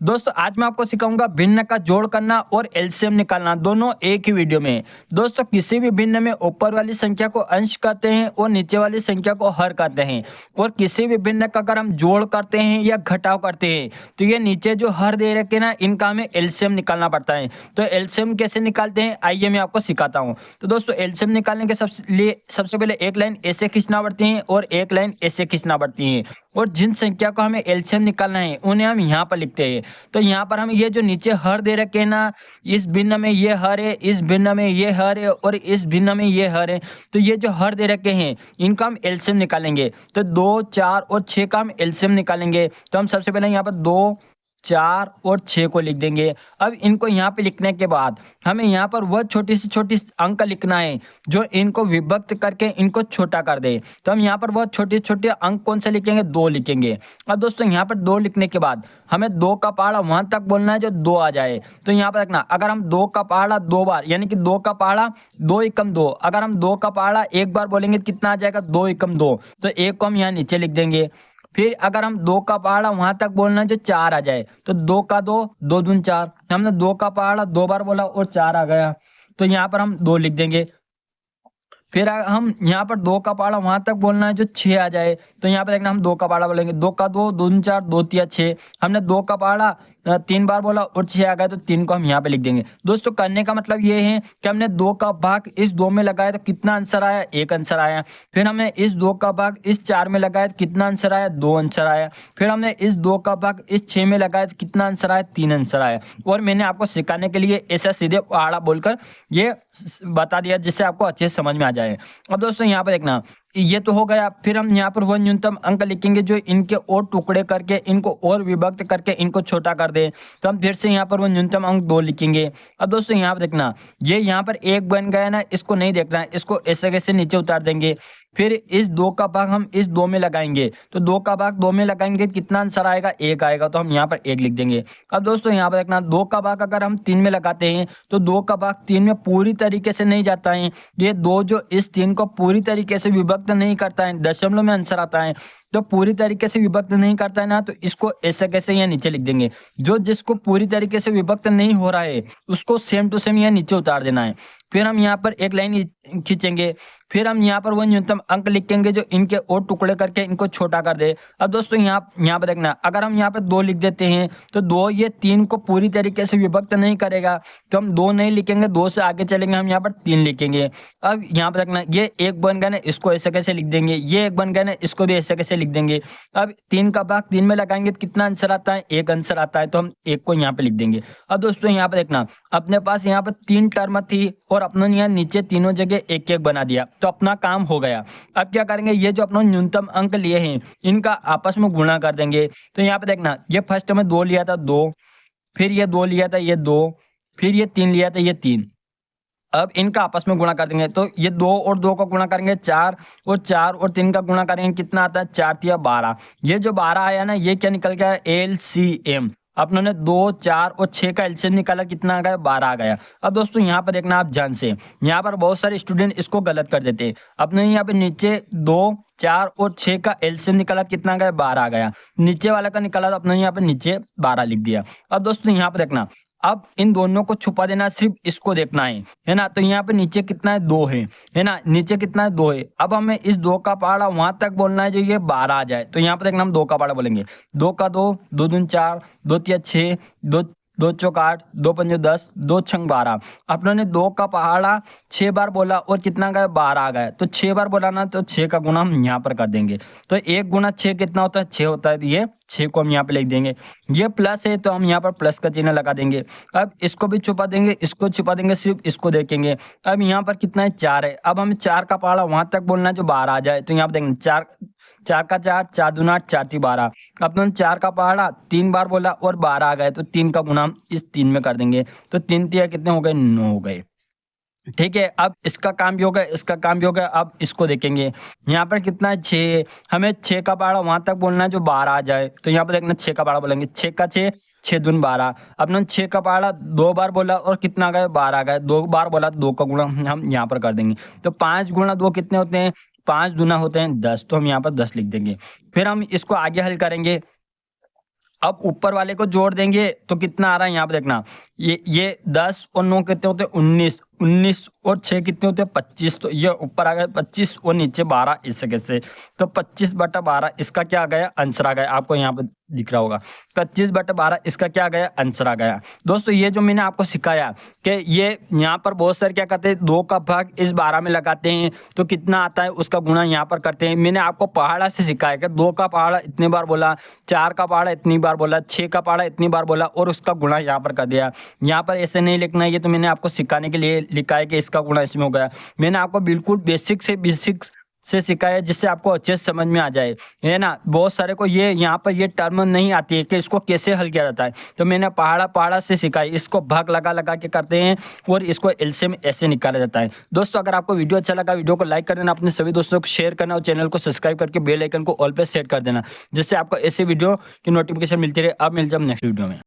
दोस्तों आज मैं आपको सिखाऊंगा भिन्न का जोड़ करना और एलसीएम निकालना दोनों एक ही वीडियो में। दोस्तों किसी भी भिन्न में ऊपर वाली संख्या को अंश कहते हैं और नीचे वाली संख्या को हर कहते हैं। और किसी भी भिन्न का अगर हम जोड़ करते हैं या घटाव करते हैं तो ये नीचे जो हर दे रखे ना इनका हमें एलसीएम निकालना पड़ता है। तो एलसीएम कैसे निकालते हैं आइए मैं आपको सिखाता हूँ। तो दोस्तों एलसीएम निकालने के सबसे पहले एक लाइन ऐसे खींचना पड़ती है और एक लाइन ऐसे खींचना पड़ती है। और जिन संख्या को हमें एलसीएम निकालना है उन्हें हम यहाँ पर लिखते हैं। तो यहाँ पर हम ये जो नीचे हर दे रखे हैं ना, इस भिन्न में ये हर है, इस भिन्न में ये हर है और इस भिन्न में ये हर है। तो ये जो हर दे रखे हैं इनका हम एलसीएम निकालेंगे। तो 2, 4 और 6 का हम एलसीएम निकालेंगे। तो हम सबसे पहले यहाँ पर 2, 4 और 6 को लिख देंगे। अब इनको यहाँ पे लिखने के बाद हमें यहाँ पर वह छोटी से छोटी अंक लिखना है जो इनको विभक्त करके इनको छोटा कर दे। तो हम यहाँ पर वह छोटे छोटे अंक कौन से लिखेंगे, 2 लिखेंगे। अब दोस्तों यहाँ पर 2 लिखने के बाद हमें 2 का पहाड़ा वहां तक बोलना है जो 2 आ जाए। तो यहाँ पर रखना, अगर हम 2 का पहाड़ा 2 बार यानी कि 2 का पहाड़ा 2 एकम 2, अगर हम 2 का पहाड़ा एक बार बोलेंगे तो कितना आ जाएगा, 2 एकम 2। तो एक को हम यहाँ नीचे लिख देंगे। फिर अगर हम 2 का पहाड़ा वहां तक बोलना है जो 4 आ जाए, तो 2 का 2, 2 दूनी 4। हमने 2 का पहाड़ा 2 बार बोला और 4 आ गया, तो यहाँ पर हम 2 लिख देंगे। फिर हम यहाँ पर 2 का पहाड़ा वहां तक बोलना है जो 6 आ जाए, तो यहाँ पर देखना हम 2 का पहाड़ा बोलेंगे। 2 का 2, 2 दूनी 4, 2 तिया 6। हमने 2 का पहाड़ा 3 बार बोला और 6 आ गया, तो 3 को हम यहाँ पे लिख देंगे। दोस्तों करने का मतलब ये है कि हमने 2 का भाग इस 2 में लगाया तो कितना आंसर आया, 1 आंसर आया। फिर हमने इस 2 का भाग इस 4 में लगाया तो कितना आंसर आया, 2 आंसर आया। फिर हमने इस 2 का भाग इस 6 में लगाया तो कितना आंसर आया, 3 आंसर आया। और मैंने आपको सिखाने के लिए ऐसा सीधे पहाड़ा बोलकर ये बता दिया जिससे आपको अच्छे से समझ में आ जाए। अब दोस्तों यहाँ पर देखना, ये तो हो गया। फिर हम यहाँ पर वह न्यूनतम अंक लिखेंगे जो इनके और टुकड़े करके इनको और विभक्त करके इनको छोटा कर दे। तो हम फिर से यहाँ पर वो न्यूनतम अंक 2 लिखेंगे। अब दोस्तों यहाँ पर देखना, ये यहाँ पर 1 बन गया ना, इसको नहीं देखना है, इसको ऐसे कैसे नीचे उतार देंगे। फिर इस 2 का भाग हम इस 2 में लगाएंगे, तो 2 का भाग 2 में लगाएंगे कितना आंसर आएगा, 1 आएगा, तो हम यहाँ पर 1 लिख देंगे। अब दोस्तों यहाँ पर देखना, 2 का भाग अगर हम 3 में लगाते हैं तो 2 का भाग 3 में पूरी तरीके से नहीं जाता है। ये 2 जो इस 3 को पूरी तरीके से विभक्त नहीं करता है, दशमलव में आंसर आता है। तो पूरी तरीके से विभक्त नहीं करता है ना, तो इसको ऐसे कैसे यहाँ नीचे लिख देंगे। जो जिसको पूरी तरीके से विभक्त नहीं हो रहा है उसको सेम टू सेम यहाँ नीचे उतार देना है। फिर हम यहाँ पर एक लाइन खींचेंगे। फिर हम यहाँ पर वो न्यूनतम अंक लिखेंगे जो इनके और टुकड़े करके इनको छोटा कर दे। अब दोस्तों यहाँ पर देखना, अगर हम यहाँ पर 2 लिख देते हैं तो 2 ये 3 को पूरी तरीके से विभक्त नहीं करेगा, तो हम 2 नहीं लिखेंगे, 2 से आगे चलेंगे, हम यहाँ पर 3 लिखेंगे। अब यहाँ पर देखना, ये 1 बन गया ना, इसको ऐसे कैसे लिख देंगे, ये 1 बन गया ना, इसको भी ऐसे कैसे लिख देंगे। अब 3 का भाग 3 में लगाएंगे तो कितना आंसर आता है, 1 आंसर आता है, तो हम 1 को यहाँ पे लिख देंगे। अब दोस्तों यहाँ पर देखना, अपने पास यहाँ पर 3 टर्म थी और अपनों ने यहाँ नीचे तीनों जगह 1-1 बना दिया, तो अपना काम हो गया। अब क्या करेंगे, ये जो अपनों न्यूनतम अंक लिए हैं इनका आपस में गुणा कर देंगे। तो यहाँ पे देखना, ये फर्स्ट में 2 लिया था 2, फिर ये 2 लिया था ये 2, फिर ये 3 लिया था ये 3। अब इनका आपस में गुणा कर देंगे, तो ये 2 और 2 का गुणा करेंगे 4, और 4 और 3 का गुणा करेंगे कितना आता है, 4 तिया 12। ये जो 12 आया ना, ये क्या निकल गया, एलसीएम। अपनों ने 2, 4 और 6 का एलसीएम निकाला, कितना आ गया, 12 आ गया। अब दोस्तों यहाँ पर देखना आप ध्यान से, यहाँ पर बहुत सारे स्टूडेंट इसको गलत कर देते हैं। अपने यहाँ पे नीचे 2, 4 और 6 का एलसीएम निकाला, कितना आ गया, 12 आ गया। नीचे वाला का निकाला तो अपने यहाँ पे नीचे 12 लिख दिया। अब दोस्तों यहाँ पे देखना, अब इन दोनों को छुपा देना, सिर्फ इसको देखना है ना। तो यहाँ पे नीचे कितना है, 2 है ना, नीचे कितना है, 2 है। अब हमें इस 2 का पहाड़ा वहां तक बोलना है जो ये 12 आ जाए। तो यहाँ पे देखना, हम 2 का पहाड़ा बोलेंगे। 2 का 2, 2 दूनी 4, 2 तिया 6, 2 2 चौक 8, 2 पंजे 10, 2 छंग 12। अपनों ने 2 का पहाड़ा 6 बार बोला और कितना गया, 12 आ गया। तो 6 बार बोला ना, तो 6 का गुना हम यहाँ पर कर देंगे। तो 1 गुना 6 कितना होता है, 6 होता है। तो ये 6 को हम यहाँ पे लिख देंगे। ये प्लस है तो हम यहाँ पर प्लस का चिन्ह लगा देंगे। अब इसको भी छुपा देंगे, इसको छुपा देंगे, सिर्फ इसको देखेंगे। अब यहाँ पर कितना है, 4 है। अब हमें 4 का पहाड़ा वहां तक बोलना है जो 12 आ जाए। तो यहाँ पर देखेंगे, 4 4 का 4, 4 दूना 8, 4 ती 12। अपने 4 का पहाड़ा 3 बार बोला और 12 आ गए, तो 3 का गुना हम इस 3 में कर देंगे। तो 3 तिया कितने हो गए, 9 हो गए। ठीक है, अब इसका काम भी हो गया, इसका काम भी हो गया। अब इसको देखेंगे, यहाँ पर कितना है, 6। हमें 6 का पहाड़ा वहां तक बोलना है जो 12 आ जाए। तो यहाँ पर देखना, 6 का पहाड़ा बोलेंगे, 6 का 6, 6 दून 12। अपने 6 का पहाड़ा 2 बार बोला और कितना आ गया, 12 आ गए। 2 बार बोला तो 2 का गुणा हम यहाँ पर कर देंगे। तो 5 गुणा 2 कितने होते हैं, 5 दूना होते हैं 10। तो हम यहाँ पर 10 लिख देंगे। फिर हम इसको आगे हल करेंगे। अब ऊपर वाले को जोड़ देंगे तो कितना आ रहा है यहाँ पे देखना, ये 10 और 9 कितने होते हैं 19, 19 और 6 कितने होते हैं 25, तो ये ऊपर आ गया 25 और नीचे 12 इस जगह से, तो 25/12 इसका क्या आ गया आंसर आ गया, आपको यहाँ पे दिख रहा होगा 25/12 इसका क्या आ गया आंसर आ गया। दोस्तों ये जो मैंने आपको सिखाया कि ये यहाँ पर बहुत सारे क्या करते हैं 2 का भाग इस 12 में लगाते हैं तो कितना आता है उसका गुणा यहाँ पर करते हैं। मैंने आपको पहाड़ा से सिखाया कि 2 का पहाड़ा इतनी बार बोला, 4 का पहाड़ा इतनी बार बोला, 6 का पहाड़ा इतनी बार बोला और उसका गुणा यहाँ पर कर दिया। यहाँ पर ऐसे नहीं लिखना है, ये तो मैंने आपको सिखाने के लिए लिखा है कि इसका गुणा इसमें हो गया। मैंने आपको बिल्कुल बेसिक से सिखाया जिससे आपको अच्छे से समझ में आ जाए, है ना। बहुत सारे को ये यहाँ पर ये टर्म नहीं आती है कि इसको कैसे हल किया जाता है, तो मैंने पहाड़ा से सिखाई, इसको भाग लगा के करते हैं और इसको एलसीएम ऐसे निकाला जाता है। दोस्तों अगर आपको वीडियो अच्छा लगा वीडियो को लाइक कर देना, अपने सभी दोस्तों को शेयर करना और चैनल को सब्सक्राइब करके बेल आइकन को ऑल पे सेट कर देना, जिससे आपको ऐसे वीडियो की नोटिफिकेशन मिलती रहे। अब मिलते हैं नेक्स्ट वीडियो में।